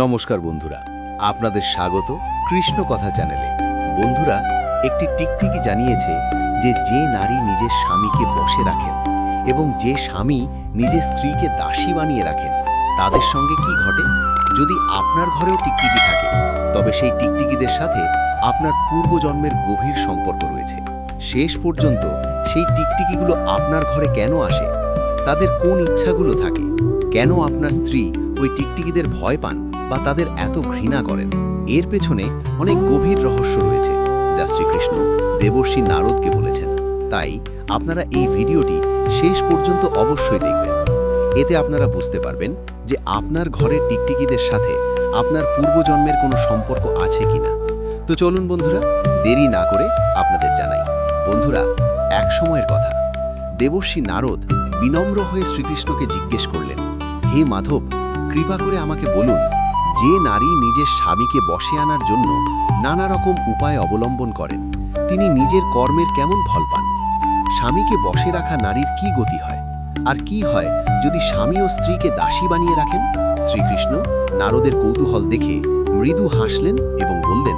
নমস্কার বন্ধুরা, আপনাদের স্বাগত কৃষ্ণ কথা চ্যানেলে। বন্ধুরা, একটি টিকটিকি জানিয়েছে যে নারী নিজের স্বামীকে বশে রাখেন এবং যে স্বামী নিজের স্ত্রীকে দাসী বানিয়ে রাখেন তাদের সঙ্গে কি ঘটে। যদি আপনার ঘরেও টিকটিকি থাকে তবে সেই টিকটিকিদের সাথে আপনার পূর্বজন্মের গভীর সম্পর্ক রয়েছে। শেষ পর্যন্ত সেই টিকটিকিগুলো আপনার ঘরে কেন আসে, তাদের কোন ইচ্ছাগুলো থাকে, কেন আপনার স্ত্রী ওই টিকটিকিদের ভয় পান বা তাদের এত ঘৃণা করেন, এর পেছনে অনেক গভীর রহস্য রয়েছে যা শ্রীকৃষ্ণ দেবর্ষি নারদকে বলেছেন। তাই আপনারা এই ভিডিওটি শেষ পর্যন্ত অবশ্যই দেখবেন। এতে আপনারা বুঝতে পারবেন যে আপনার ঘরের টিকটিকিদের সাথে আপনার পূর্বজন্মের কোনো সম্পর্ক আছে কিনা। তো চলুন বন্ধুরা, দেরি না করে আপনাদের জানাই। বন্ধুরা, এক সময়ের কথা, দেবর্ষি নারদ বিনম্র হয়ে শ্রীকৃষ্ণকে জিজ্ঞেস করলেন, হে মাধব, কৃপা করে আমাকে বলুন, যে নারী নিজের স্বামীকে বশে আনার জন্য নানা রকম উপায় অবলম্বন করেন তিনি নিজের কর্মের কেমন ফল পান? স্বামীকে বশে রাখা নারীর কি গতি হয়, আর কি হয় যদি স্বামী ও স্ত্রীকে দাসী বানিয়ে রাখেন? শ্রীকৃষ্ণ নারদের কৌতূহল দেখে মৃদু হাসলেন এবং বললেন,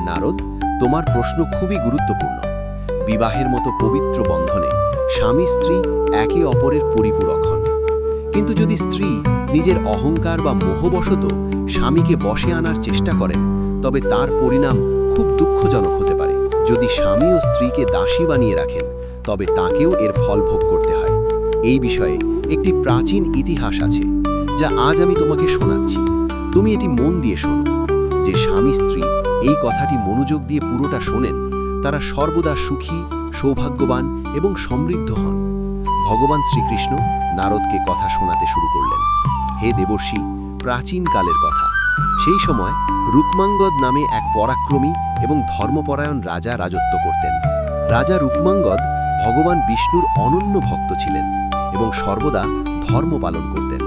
নারদ, তোমার প্রশ্ন খুবই গুরুত্বপূর্ণ। বিবাহের মতো পবিত্র বন্ধনে স্বামী স্ত্রী একে অপরের পরিপূরক হন। কিন্তু যদি স্ত্রী নিজের অহংকার বা মোহবশত স্বামীকে বশে আনার চেষ্টা করেন তবে তার পরিণাম খুব দুঃখজনক হতে পারে। যদি স্বামী ও স্ত্রীকে দাসী বানিয়ে রাখেন তবে তাকেও এর ফল ভোগ করতে হয়। এই বিষয়ে একটি প্রাচীন ইতিহাস আছে যা আজ আমি তোমাকে শোনাচ্ছি। তুমি এটি মন দিয়ে শোনো। যে স্বামী স্ত্রী এই কথাটি মনোযোগ দিয়ে পুরোটা শোনেন তারা সর্বদা সুখী, সৌভাগ্যবান এবং সমৃদ্ধ হন। ভগবান শ্রীকৃষ্ণ নারদকে কথা শোনাতে শুরু করলেন। হে দেবর্ষি, প্রাচীনকালের কথা। সেই সময় রুক্মাঙ্গদ নামে এক পরাক্রমী এবং ধর্মপরায়ণ রাজা রাজত্ব করতেন। রাজা রুক্মাঙ্গদ ভগবান বিষ্ণুর অনন্য ভক্ত ছিলেন এবং সর্বদা ধর্ম পালন করতেন।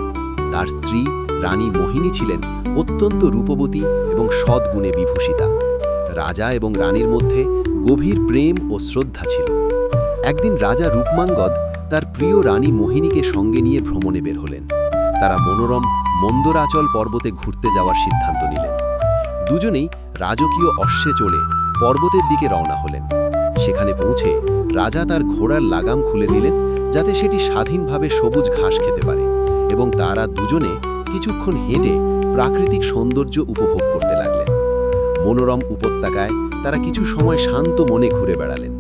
তার স্ত্রী রানী মোহিনী ছিলেন অত্যন্ত রূপবতী এবং সদ্গুণে বিভূষিতা। রাজা এবং রানীর মধ্যে গভীর প্রেম ও শ্রদ্ধা ছিল। একদিন রাজা রুক্মাঙ্গদ তার প্রিয় রানী মোহিনীকে সঙ্গে নিয়ে ভ্রমণে বের হলেন। তারা মনোরম মন্দরাচল পর্বতে ঘুরতে যাওয়ার সিদ্ধান্ত নিলেন। দুজনেই রাজকীয় অশ্বে চড়ে পর্বতের দিকে রওনা হলেন। সেখানে পৌঁছে রাজা তার ঘোড়ার লাগাম খুলে দিলেন যাতে সেটি স্বাধীনভাবে সবুজ ঘাস খেতে পারে, এবং তারা দুজনে কিছুক্ষণ হেঁটে প্রাকৃতিক সৌন্দর্য উপভোগ করতে লাগলেন। মনোরম উপত্যকায় তারা কিছু সময় শান্ত মনে ঘুরে বেড়ালেন।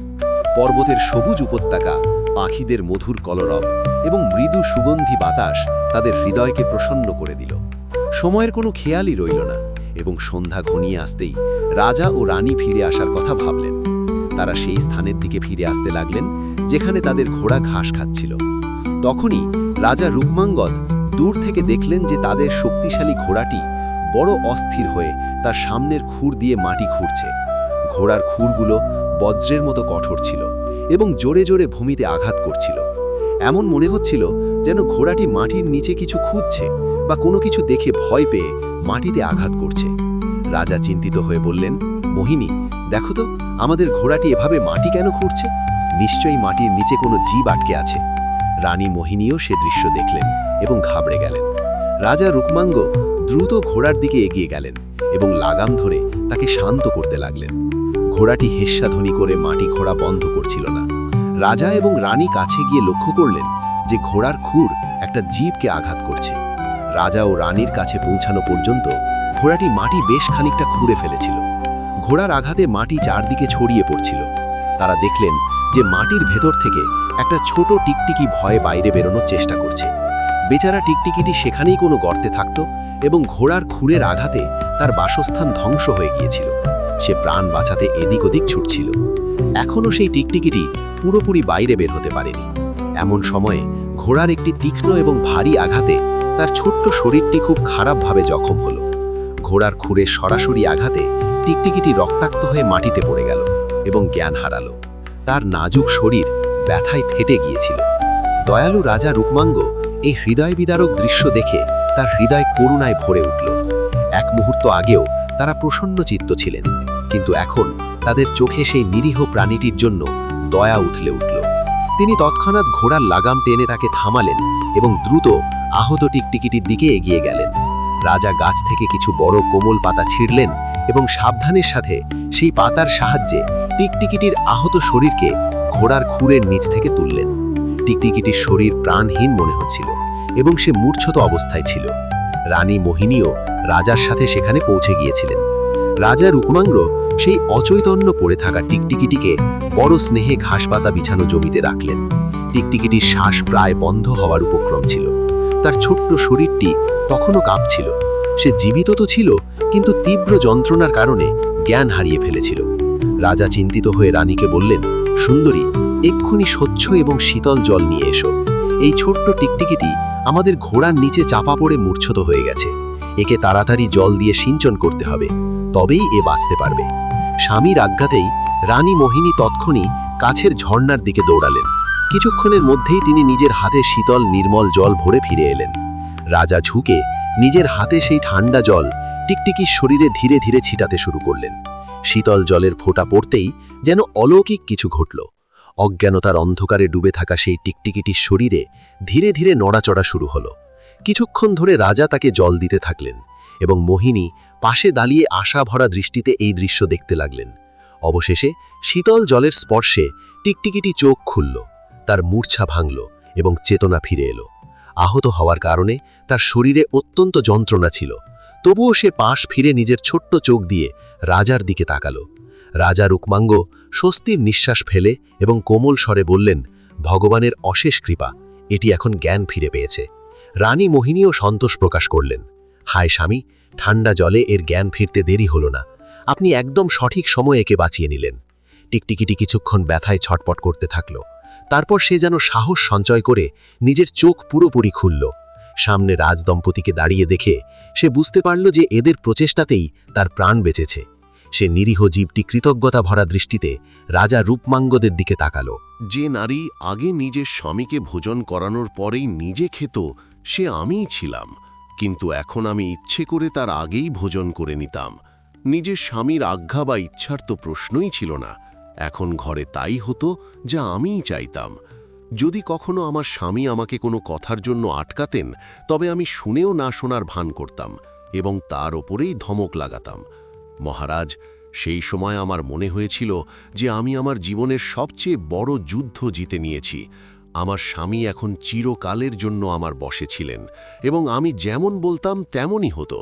পর্বতের সবুজ উপত্যকা, পাখিদের মধুর কলরব এবং মৃদু সুগন্ধি বাতাস তাদের হৃদয়কে প্রসন্ন করে দিল। সময়ের কোনো খেয়ালই রইল না এবং সন্ধ্যা ঘনিয়ে আসতেই রাজা ও রানী ফিরে আসার কথা ভাবলেন। তারা সেই স্থানের দিকে ফিরে আসতে লাগলেন যেখানে তাদের ঘোড়া ঘাস খাচ্ছিল। তখনই রাজা রুক্মাঙ্গদ দূর থেকে দেখলেন যে তাদের শক্তিশালী ঘোড়াটি বড় অস্থির হয়ে তার সামনের খুর দিয়ে মাটি খুঁড়ছে। ঘোড়ার খুরগুলো বজ্রের মতো কঠোর ছিল এবং জোরে জোরে ভূমিতে আঘাত করছিল। এমন মনে হচ্ছিল যেন ঘোড়াটি মাটির নিচে কিছু খুঁজছে বা কোনো কিছু দেখে ভয় পেয়ে মাটিতে আঘাত করছে। রাজা চিন্তিত হয়ে বললেন, মোহিনী, দেখো তো, আমাদের ঘোড়াটি এভাবে মাটি কেন খুঁড়ছে? নিশ্চয়ই মাটির নিচে কোনো জীব আটকে আছে। রানী মোহিনীও সে দৃশ্য দেখলেন এবং ঘাবড়ে গেলেন। রাজা রুক্মাঙ্গ দ্রুত ঘোড়ার দিকে এগিয়ে গেলেন এবং লাগাম ধরে তাকে শান্ত করতে লাগলেন। ঘোড়াটি হেস্যাধ্বনি করে মাটি খোঁড়া বন্ধ করছিল না। রাজা এবং রানী কাছে গিয়ে লক্ষ্য করলেন যে ঘোড়ার খুর একটা জীবকে আঘাত করছে। রাজা ও রানীর কাছে পৌঁছানো পর্যন্ত ঘোড়াটি মাটি বেশ খানিকটা খুঁড়ে ফেলেছিল। ঘোড়ার আঘাতে মাটি চারদিকে ছড়িয়ে পড়ছিল। তারা দেখলেন যে মাটির ভেতর থেকে একটা ছোট টিকটিকি ভয়ে বাইরে বেরোনোর চেষ্টা করছে। বেচারা টিকটিকিটি সেখানেই কোনো গর্তে থাকত এবং ঘোড়ার খুরের আঘাতে তার বাসস্থান ধ্বংস হয়ে গিয়েছিল। সে প্রাণ বাঁচাতে এদিক ওদিক ছুটছিল। এখনও সেই টিকটিকিটি পুরোপুরি বাইরে বের হতে পারেনি। এমন সময়ে ঘোড়ার একটি তীক্ষ্ণ এবং ভারী আঘাতে তার ছোট্ট শরীরটি খুব খারাপভাবে জখম হলো। ঘোড়ার খুরের সরাসরি আঘাতে টিকটিকিটি রক্তাক্ত হয়ে মাটিতে পড়ে গেল এবং জ্ঞান হারালো। তার নাজুক শরীর ব্যথায় ফেটে গিয়েছিল। দয়ালু রাজা রুক্মাঙ্গ এই হৃদয় বিদারক দৃশ্য দেখে তার হৃদয় করুণায় ভরে উঠল। এক মুহূর্ত আগেও তারা প্রসন্ন চিত্ত ছিলেন, কিন্তু এখন তাদের চোখে সেই নিরীহ প্রাণীটির জন্য দয়া উথলে উঠল। তিনি তৎক্ষণাৎ ঘোড়ার লাগাম টেনে তাকে থামালেন এবং দ্রুত আহত টিকটিকিটির দিকে এগিয়ে গেলেন। রাজা গাছ থেকে কিছু বড় কোমল পাতা ছিঁড়লেন এবং সাবধানের সাথে সেই পাতার সাহায্যে টিকটিকিটির আহত শরীরকে ঘোড়ার খুরের নিচ থেকে তুললেন। টিকটিকিটির শরীর প্রাণহীন মনে হচ্ছিল এবং সে মূর্ছত অবস্থায় ছিল। রানী মোহিনীও রাজার সাথে সেখানে পৌঁছে গিয়েছিলেন। রাজা রুকমাঙ্গ সেই অচৈতন্য পড়ে থাকা টিকটিকিটিকে বড় স্নেহে ঘাসপাতা বিছানো জমিতে রাখলেন। টিকটিকিটির শ্বাস প্রায় বন্ধ হওয়ার উপক্রম ছিল। তার ছোট্ট শরীরটি তখনও কাঁপছিল। সে জীবিত তো ছিল, কিন্তু তীব্র যন্ত্রণার কারণে জ্ঞান হারিয়ে ফেলেছিল। রাজা চিন্তিত হয়ে রানীকে বললেন, সুন্দরী, এক্ষুনি স্বচ্ছ এবং শীতল জল নিয়ে এসো। এই ছোট্ট টিকটিকিটি আমাদের ঘোড়ার নিচে চাপা পড়ে মূর্ছত হয়ে গেছে। একে তাড়াতাড়ি জল দিয়ে সিঞ্চন করতে হবে, তবেই এ বাঁচতে পারবে। স্বামীর আজ্ঞাতেই রানী মোহিনী তৎক্ষণি কাছের ঝর্ণার দিকে দৌড়ালেন। কিছুক্ষণের মধ্যেই তিনি নিজের হাতে শীতল নির্মল জল ভরে ফিরে এলেন। রাজা ঝুঁকে নিজের হাতে সেই ঠান্ডা জল টিকটিকির শরীরে ধীরে ধীরে ছিটাতে শুরু করলেন। শীতল জলের ফোঁটা পড়তেই যেন অলৌকিক কিছু ঘটল। অজ্ঞানতার অন্ধকারে ডুবে থাকা সেই টিকটিকিটির শরীরে ধীরে ধীরে নড়াচড়া শুরু হলো। কিছুক্ষণ ধরে রাজা তাকে জল দিতে থাকলেন এবং মোহিনী পাশে দাঁড়িয়ে আশা ভরা দৃষ্টিতে এই দৃশ্য দেখতে লাগলেন। অবশেষে শীতল জলের স্পর্শে টিকটিকিটি চোখ খুলল, তার মূর্ছা ভাঙল এবং চেতনা ফিরে এলো। আহত হওয়ার কারণে তার শরীরে অত্যন্ত যন্ত্রণা ছিল, তবুও সে পাশ ফিরে নিজের ছোট্ট চোখ দিয়ে রাজার দিকে তাকালো। রাজা রুকমাঙ্গ স্বস্তির নিঃশ্বাস ফেলে এবং কোমল স্বরে বললেন, ভগবানের অশেষ কৃপা, এটি এখন জ্ঞান ফিরে পেয়েছে। রানী মোহিনীও সন্তোষ প্রকাশ করলেন, হায় স্বামী, ঠান্ডা জলে এর জ্ঞান ফিরতে দেরি হলো না। আপনি একদম সঠিক সময়ে একে বাঁচিয়ে নিলেন। টিকটিকিটি কিছুক্ষণ ব্যথায় ছটপট করতে থাকল। তারপর সে যেন সাহস সঞ্চয় করে নিজের চোখ পুরোপুরি খুলল। সামনে রাজদম্পতিকে দাঁড়িয়ে দেখে সে বুঝতে পারল যে এদের প্রচেষ্টাতেই তার প্রাণ বেঁচেছে। সে নিরীহ জীবটি কৃতজ্ঞতা ভরা দৃষ্টিতে রাজা রূপমাঙ্গদের দিকে তাকালো। যে নারী আগে নিজের স্বামীকে ভোজন করানোর পরেই নিজে খেত, সে আমিই ছিলাম। কিন্তু এখন আমি ইচ্ছে করে তার আগেই ভোজন করে নিতাম। নিজের স্বামীর আজ্ঞা বা ইচ্ছার তো প্রশ্নই ছিল না। এখন ঘরে তাই হতো যা আমিই চাইতাম। যদি কখনো আমার স্বামী আমাকে কোনো কথার জন্য আটকাতেন, তবে আমি শুনেও না শোনার ভান করতাম এবং তার ওপরেই ধমক লাগাতাম। মহারাজ, সেই সময় আমার মনে হয়েছিল যে আমি আমার জীবনের সবচেয়ে বড় যুদ্ধ জিতে নিয়েছি। আমার স্বামী এখন চিরকালের জন্য আমার বশে ছিলেন এবং আমি যেমন বলতাম তেমনই হতো।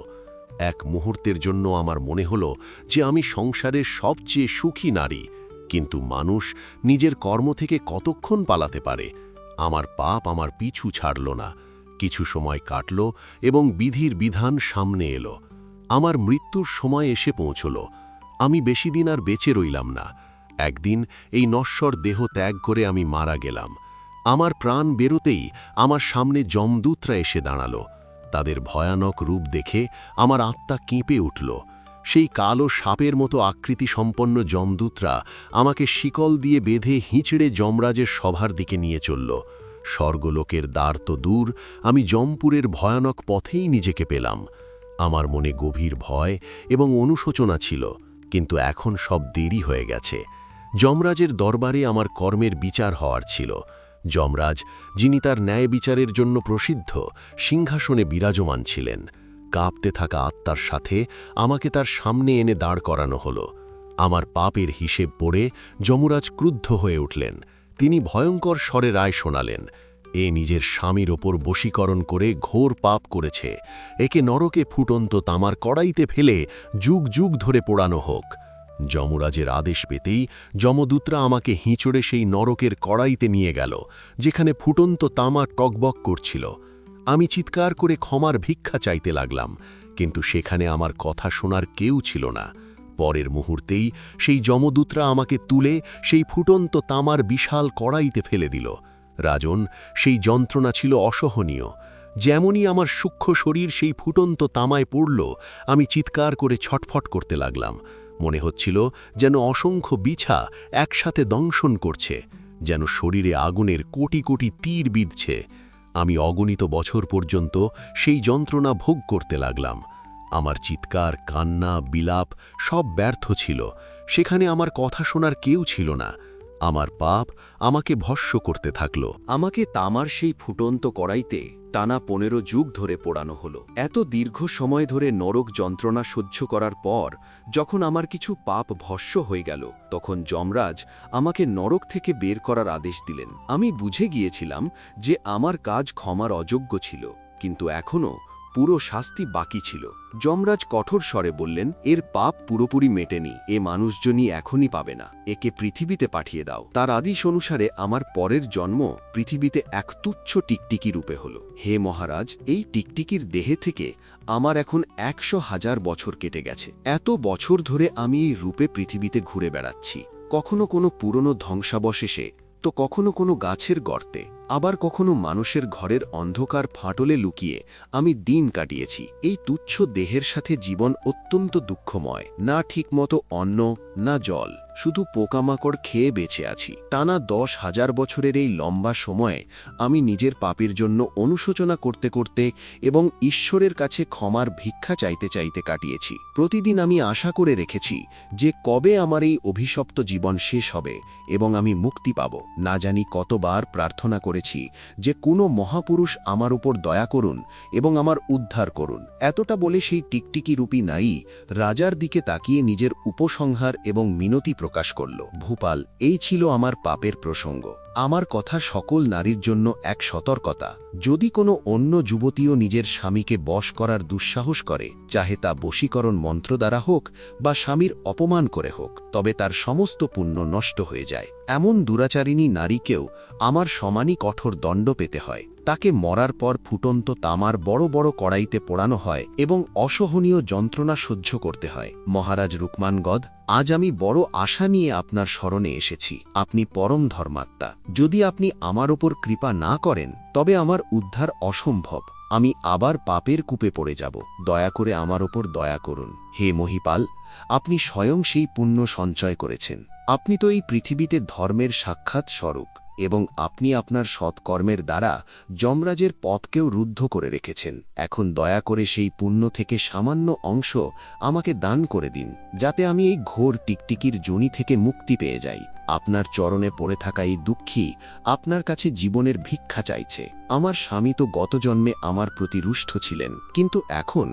এক মুহূর্তের জন্য আমার মনে হলো যে আমি সংসারের সবচেয়ে সুখী নারী। কিন্তু মানুষ নিজের কর্ম থেকে কতক্ষণ পালাতে পারে? আমার পাপ আমার পিছু ছাড়ল না। কিছু সময় কাটল এবং বিধির বিধান সামনে এলো। আমার মৃত্যুর সময় এসে পৌঁছল। আমি বেশি দিন আর বেঁচে রইলাম না। একদিন এই নশ্বর দেহ ত্যাগ করে আমি মারা গেলাম। আমার প্রাণ বেরোতেই আমার সামনে যমদূতরা এসে দাঁড়ালো। তাদের ভয়ানক রূপ দেখে আমার আত্মা কেঁপে উঠল। সেই কালো সাপের মতো আকৃতি সম্পন্ন যমদূতরা আমাকে শিকল দিয়ে বেঁধে হিঁচড়ে যমরাজের সভার দিকে নিয়ে চলল। স্বর্গলোকের দ্বার তো দূর, আমি যমপুরের ভয়ানক পথেই নিজেকে পেলাম। আমার মনে গভীর ভয় এবং অনুশোচনা ছিল, কিন্তু এখন সব দেরি হয়ে গেছে। যমরাজের দরবারে আমার কর্মের বিচার হওয়ার ছিল। যমরাজ, যিনি তার ন্যায় বিচারের জন্য প্রসিদ্ধ, সিংহাসনে বিরাজমান ছিলেন। কাঁপতে থাকা আত্মার সাথে আমাকে তার সামনে এনে দাঁড় করানো হলো। আমার পাপের হিসেব পড়ে যমরাজ ক্রুদ্ধ হয়ে উঠলেন। তিনি ভয়ঙ্কর স্বরে রায় শোনালেন, এ নিজের স্বামীর ওপর বশীকরণ করে ঘোর পাপ করেছে। একে নরকে ফুটন্ত তামার কড়াইতে ফেলে যুগ যুগ ধরে পোড়ানো হোক। যমরাজের আদেশ পেতেই যমদূতরা আমাকে হিঁচড়ে সেই নরকের কড়াইতে নিয়ে গেল, যেখানে ফুটন্ত তামা টকবক করছিল। আমি চিৎকার করে ক্ষমার ভিক্ষা চাইতে লাগলাম, কিন্তু সেখানে আমার কথা শোনার কেউ ছিল না। পরের মুহূর্তেই সেই যমদূতরা আমাকে তুলে সেই ফুটন্ত তামার বিশাল কড়াইতে ফেলে দিল। রাজন, সেই যন্ত্রণা ছিল অসহনীয়। যেমনই আমার সূক্ষ্ম শরীর সেই ফুটন্ত তামায় পড়ল, আমি চিৎকার করে ছটফট করতে লাগলাম। মনে হচ্ছিল যেন অসংখ্য বিছা একসাথে দংশন করছে, যেন শরীরে আগুনের কোটি কোটি তীর বিঁধছে। আমি অগণিত বছর পর্যন্ত সেই যন্ত্রণা ভোগ করতে লাগলাম। আমার চিৎকার, কান্না, বিলাপ সব ব্যর্থ ছিল। সেখানে আমার কথা শোনার কেউ ছিল না। আমার পাপ আমাকে ভস্য করতে থাকল। আমাকে তামার সেই ফুটন্ত কড়াইতে টানা 15 যুগ ধরে পোড়ানো হলো। এত দীর্ঘ সময় ধরে নরক যন্ত্রণা সহ্য করার পর যখন আমার কিছু পাপ ভস্য হয়ে গেল, তখন যমরাজ আমাকে নরক থেকে বের করার আদেশ দিলেন। আমি বুঝে গিয়েছিলাম যে আমার কাজ ক্ষমার অযোগ্য ছিল, কিন্তু এখনও পুরো শাস্তি বাকি ছিল। যমরাজ কঠোর স্বরে বললেন, এর পাপ পুরোপুরি মেটেনি, এ মানুষজনই এখনই পাবে না, একে পৃথিবীতে পাঠিয়ে দাও। তার আদেশ অনুসারে আমার পরের জন্ম পৃথিবীতে এক তুচ্ছ টিকটিকি রূপে হল। হে মহারাজ, এই টিকটিকির দেহে থেকে আমার এখন 100,000 বছর কেটে গেছে। এত বছর ধরে আমি এই রূপে পৃথিবীতে ঘুরে বেড়াচ্ছি, কখনো কোনো পুরনো ধ্বংসাবশেষে, তো কখনো কোনো গাছের গর্তে, আবার কখনো মানুষের ঘরের অন্ধকার ফাটলে লুকিয়ে আমি দিন কাটিয়েছি। এই তুচ্ছ দেহের সাথে জীবন অত্যন্ত দুঃখময়। না ঠিকমতো অন্ন, না জল, শুধু পোকামাকড় খেয়ে বেঁচে আছি। টানা 10,000 বছরের এই লম্বা সময়ে আমি নিজের পাপের জন্য অনুশোচনা করতে করতে এবং ঈশ্বরের কাছে ক্ষমার ভিক্ষা চাইতে চাইতে কাটিয়েছি। প্রতিদিন আমি আশা করে রেখেছি যে কবে আমার এই অভিশপ্ত জীবন শেষ হবে এবং আমি মুক্তি পাব। না জানি কতবার প্রার্থনা করেছি যে কোনো মহাপুরুষ আমার উপর দয়া করুন এবং আমার উদ্ধার করুন। এতটা বলে সেই টিকটিকি রূপী নারী রাজার দিকে তাকিয়ে নিজের উপসংহার এবং মিনতি প্রকাশ করল। ভূপাল, এই ছিল আমার পাপের প্রসঙ্গ। আমার কথা সকল নারীর জন্য এক সতর্কতা। যদি কোনো অন্য যুবতীও নিজের স্বামীকে বশ করার দুঃসাহস করে, চাহে তা বশীকরণ মন্ত্র দ্বারা হোক বা স্বামীর অপমান করে হোক, তবে তার সমস্ত পুণ্য নষ্ট হয়ে যায়। এমন দুরাচারিণী নারীকেও আমার সমানই কঠোর দণ্ড পেতে হয়। তাকে মরার পর ফুটন্ত তামার বড় বড় কড়াইতে পোড়ানো হয় এবং অসহনীয় যন্ত্রণা সহ্য করতে হয়। মহারাজ রুকমানগদ, আজ আমি বড় আশা নিয়ে আপনার শরণে এসেছি। আপনি পরম ধর্মাত্মা। যদি আপনি আমার ওপর কৃপা না করেন, তবে আমার উদ্ধার অসম্ভব। আমি আবার পাপের কূপে পড়ে যাব। দয়া করে আমার ওপর দয়া করুন। হে মহিপাল, আপনি স্বয়ং সেই পুণ্য সঞ্চয় করেছেন। আপনি তো এই পৃথিবীতে ধর্মের সাক্ষাৎ স্বরূপ এবং আপনি আপনার সৎকর্মের দ্বারা যমরাজের পথকেও রুদ্ধ করে রেখেছেন। এখন দয়া করে সেই পুণ্য থেকে সামান্য অংশ আমাকে দান করে দিন, যাতে আমি এই ঘোর টিকটিকির যোনি থেকে মুক্তি পেয়ে যাই। আপনার চরণে পড়ে থাকা এই দুঃখী আপনার কাছে জীবনের ভিক্ষা চাইছে। আমার স্বামী তো গত জন্মে আমার প্রতি রুষ্ট ছিলেন, কিন্তু এখন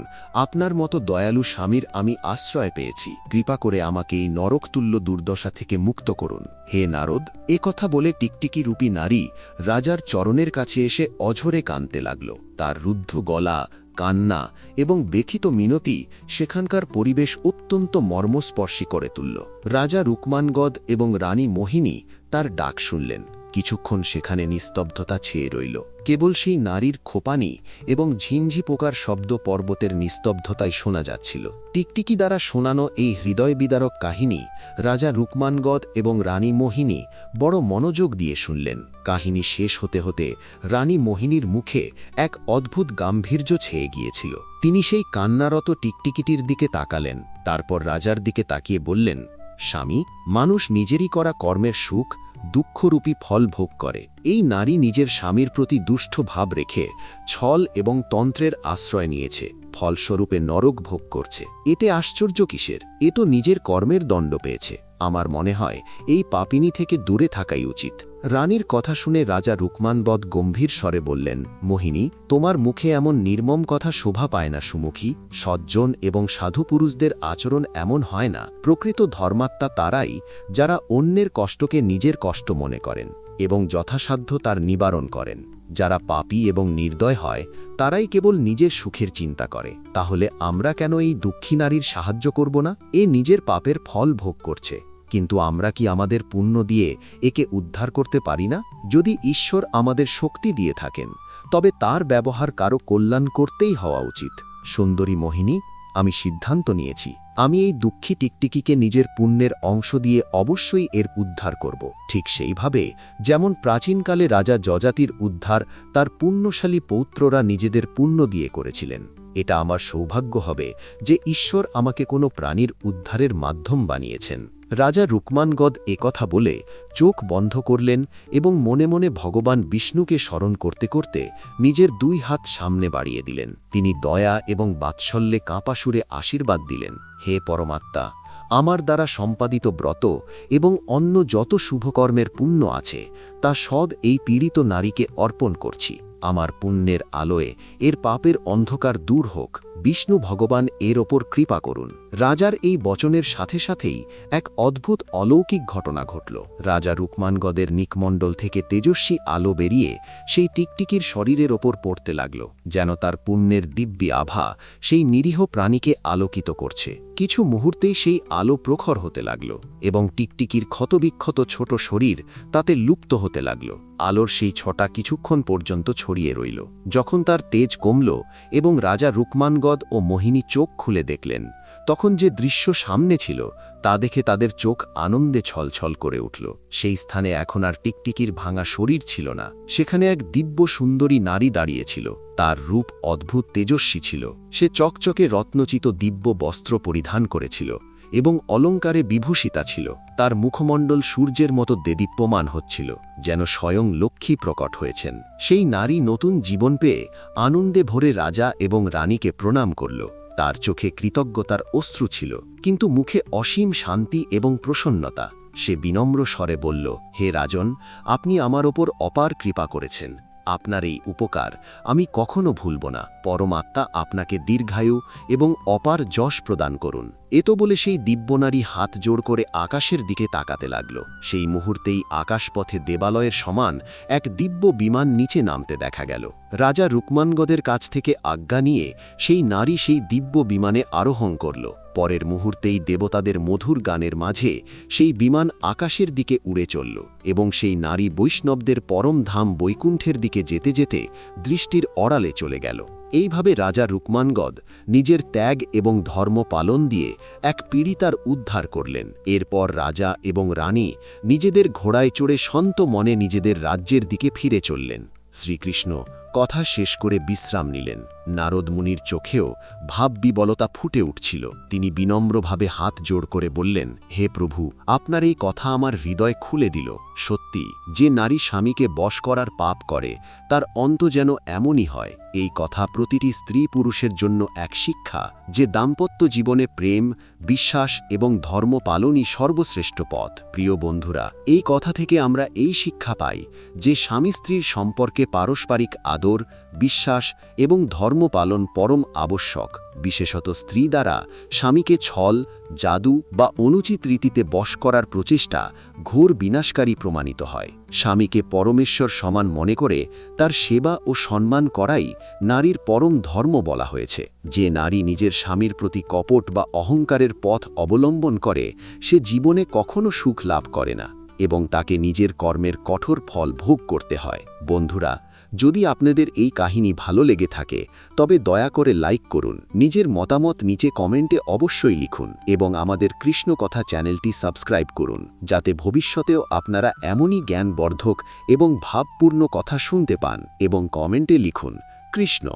আপনার মতো দয়ালু স্বামীর আমি আশ্রয় পেয়েছি। কৃপা করে আমাকে এই নরকতুল্য দুর্দশা থেকে মুক্ত করুন। হে নারদ, এ কথা বলে টিকটিকি রূপী নারী রাজার চরণের কাছে এসে অঝরে কাঁদতে লাগল। তার রুদ্ধ গলা, কান্না এবং ব্যথিত মিনতি সেখানকার পরিবেশ অত্যন্ত মর্মস্পর্শী করে তুলল। রাজা রুকমানগদ এবং রানী মোহিনী তার ডাক শুনলেন। কিছুক্ষণ সেখানে নিস্তব্ধতা ছেয়ে রইল। কেবল সেই নারীর খোপানি এবং ঝিনঝি পোকার শব্দ পর্বতের নিস্তব্ধতায় শোনা যাচ্ছিল। টিকটিকি দ্বারা শোনানো এই হৃদয় বিদারক কাহিনী রাজা রুকমানগদ এবং রানী মোহিনী বড় মনোযোগ দিয়ে শুনলেন। কাহিনী শেষ হতে হতে রানী মোহিনীর মুখে এক অদ্ভুত গাম্ভীর্য ছেয়ে গিয়েছিল। তিনি সেই কান্নারত টিকটিকিটির দিকে তাকালেন, তারপর রাজার দিকে তাকিয়ে বললেন, স্বামী, মানুষ নিজেরই করা কর্মের সুখ দুঃখরূপী ফল ভোগ করে। এই নারী নিজের স্বামীর প্রতি দুষ্ট ভাব রেখে ছল এবং তন্ত্রের আশ্রয় নিয়েছে, ফলস্বরূপে নরক ভোগ করছে। এতে আশ্চর্য কিসের? এ তো নিজের কর্মের দণ্ড পেয়েছে। আমার মনে হয় এই পাপিনী থেকে দূরে থাকাই উচিত। রানীর কথা শুনে রাজা রুকমানবদ গম্ভীর স্বরে বললেন, মোহিনী, তোমার মুখে এমন নির্মম কথা শোভা পায় না সুমুখী। সজ্জন এবং সাধু পুরুষদের আচরণ এমন হয় না। প্রকৃত ধর্মাত্মা তারাই যারা অন্যের কষ্টকে নিজের কষ্ট মনে করেন এবং যথাসাধ্য তার নিবারণ করেন। যারা পাপী এবং নির্দয় হয় তারাই কেবল নিজের সুখের চিন্তা করে। তাহলে আমরা কেন এই দুঃখী নারীর সাহায্য করব না? এ নিজের পাপের ফল ভোগ করছে, কিন্তু আমরা কি আমাদের পুণ্য দিয়ে একে উদ্ধার করতে পারি না? যদি ঈশ্বর আমাদের শক্তি দিয়ে থাকেন, তবে তার ব্যবহার কারো কল্যাণ করতেই হওয়া উচিত। সুন্দরী মোহিনী, আমি সিদ্ধান্ত নিয়েছি, আমি এই দুঃখী টিকটিকিকে নিজের পুণ্যের অংশ দিয়ে অবশ্যই এর উদ্ধার করব। ঠিক সেইভাবে যেমন প্রাচীনকালে রাজা যজাতির উদ্ধার তার পুণ্যশালী পৌত্ররা নিজেদের পুণ্য দিয়ে করেছিলেন। এটা আমার সৌভাগ্য হবে যে ঈশ্বর আমাকে কোনো প্রাণীর উদ্ধারের মাধ্যম বানিয়েছেন। রাজা রুকমানগদ একথা বলে চোখ বন্ধ করলেন এবং মনে মনে ভগবান বিষ্ণুকে স্মরণ করতে করতে নিজের 2 হাত সামনে বাড়িয়ে দিলেন। তিনি দয়া এবং বাৎসল্যে কাঁপা সুরে আশীর্বাদ দিলেন, হে পরমাত্মা, আমার দ্বারা সম্পাদিত ব্রত এবং অন্য যত শুভকর্মের পুণ্য আছে তা সদ এই পীড়িত নারীকে অর্পণ করছি। আমার পুণ্যের আলোয় এর পাপের অন্ধকার দূর হোক, বিষ্ণু ভগবান এর ওপর কৃপা করুন। রাজার এই বচনের সাথে সাথেই এক অদ্ভুত অলৌকিক ঘটনা ঘটল। রাজা রুকমানগদের নিকমণ্ডল থেকে তেজস্বী আলো বেরিয়ে সেই টিকটিকির শরীরের ওপর পড়তে লাগল, যেন তার পুণ্যের দিব্য আভা সেই নিরীহ প্রাণীকে আলোকিত করছে। কিছু মুহূর্তেই সেই আলো প্রখর হতে লাগল এবং টিকটিকির ক্ষতবিক্ষত ছোট শরীর তাতে লুপ্ত হতে লাগল। আলোর সেই ছটা কিছুক্ষণ পর্যন্ত ছড়িয়ে রইল। যখন তার তেজ কমল এবং রাজা রুকমানগদ ও মোহিনী চোখ খুলে দেখলেন, তখন যে দৃশ্য সামনে ছিল তা দেখে তাদের চোখ আনন্দে ছলছল করে উঠল। সেই স্থানে এখন আর টিকটিকির ভাঙা শরীর ছিল না, সেখানে এক দিব্য সুন্দরী নারী দাঁড়িয়েছিল। তার রূপ অদ্ভুত তেজস্বী ছিল। সে চকচকে রত্নচিত দিব্য বস্ত্র পরিধান করেছিল এবং অলঙ্কারে বিভূষিতা ছিল। তার মুখমণ্ডল সূর্যের মতো দেদীপ্যমান হচ্ছিল, যেন স্বয়ং লক্ষ্মী প্রকট হয়েছেন। সেই নারী নতুন জীবন পেয়ে আনন্দে ভরে রাজা এবং রানীকে প্রণাম করল। তার চোখে কৃতজ্ঞতার অশ্রু ছিল, কিন্তু মুখে অসীম শান্তি এবং প্রসন্নতা। সে বিনম্র স্বরে বলল, হে রাজন, আপনি আমার ওপর অপার কৃপা করেছেন। আপনার এই উপকার আমি কখনো ভুলব না। পরমাত্মা আপনাকে দীর্ঘায়ু এবং অপার যশ প্রদান করুন। এতো বলে সেই দিব্যনারী হাত জোড় করে আকাশের দিকে তাকাতে লাগল। সেই মুহূর্তেই আকাশপথে দেবালয়ের সমান এক দিব্য বিমান নিচে নামতে দেখা গেল। রাজা রুকমানগদের কাছ থেকে আজ্ঞা নিয়ে সেই নারী সেই দিব্য বিমানে আরোহণ করল। পরের মুহূর্তেই দেবতাদের মধুর গানের মাঝে সেই বিমান আকাশের দিকে উড়ে চলল এবং সেই নারী বৈষ্ণবদের পরম ধাম বৈকুণ্ঠের দিকে যেতে যেতে দৃষ্টির অড়ালে চলে গেল। এইভাবে রাজা রুকমানগদ নিজের ত্যাগ এবং ধর্ম পালন দিয়ে এক পীড়িতার উদ্ধার করলেন। এরপর রাজা এবং রানী নিজেদের ঘোড়ায় চড়ে শান্ত মনে নিজেদের রাজ্যের দিকে ফিরে চললেন। শ্রীকৃষ্ণ কথা শেষ করে বিশ্রাম নিলেন। নারদ মুনির চোখেও ভাববিবলতা ফুটে উঠছিল। তিনি বিনম্রভাবে হাত জোড় করে বললেন, হে প্রভু, আপনার এই কথা আমার হৃদয় খুলে দিল। সত্যি, যে নারী স্বামীকে বশ করার পাপ করে তার অন্ত যেন এমনই হয়। এই কথা প্রতিটি স্ত্রী পুরুষের জন্য এক শিক্ষা যে দাম্পত্য জীবনে প্রেম, বিশ্বাস এবং ধর্ম পালনই সর্বশ্রেষ্ঠ পথ। প্রিয় বন্ধুরা, এই কথা থেকে আমরা এই শিক্ষা পাই যে স্বামী স্ত্রীর সম্পর্কে পারস্পরিক আদর, বিশ্বাস এবং ধর্ম পালন পরম আবশ্যক। বিশেষত স্ত্রী দ্বারা স্বামীকে ছল, জাদু বা অনুচিত রীতিতে বশ করার প্রচেষ্টা ঘোর বিনাশকারী প্রমাণিত হয়। স্বামীকে পরমেশ্বর সমান মনে করে তার সেবা ও সম্মান করাই নারীর পরম ধর্ম বলা হয়েছে। যে নারী নিজের স্বামীর প্রতি কপট বা অহংকারের পথ অবলম্বন করে সে জীবনে কখনো সুখ লাভ করে না এবং তাকে নিজের কর্মের কঠোর ফল ভোগ করতে হয়। বন্ধুরা, যদি আপনাদের এই কাহিনী ভালো লেগে থাকে তবে দয়া করে লাইক করুন, নিজের মতামত নিচে কমেন্টে অবশ্যই লিখুন এবং আমাদের কৃষ্ণ কথা চ্যানেলটি সাবস্ক্রাইব করুন, যাতে ভবিষ্যতেও আপনারা এমনই জ্ঞানবর্ধক এবং ভাবপূর্ণ কথা শুনতে পান। এবং কমেন্টে লিখুন, কৃষ্ণ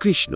কৃষ্ণ।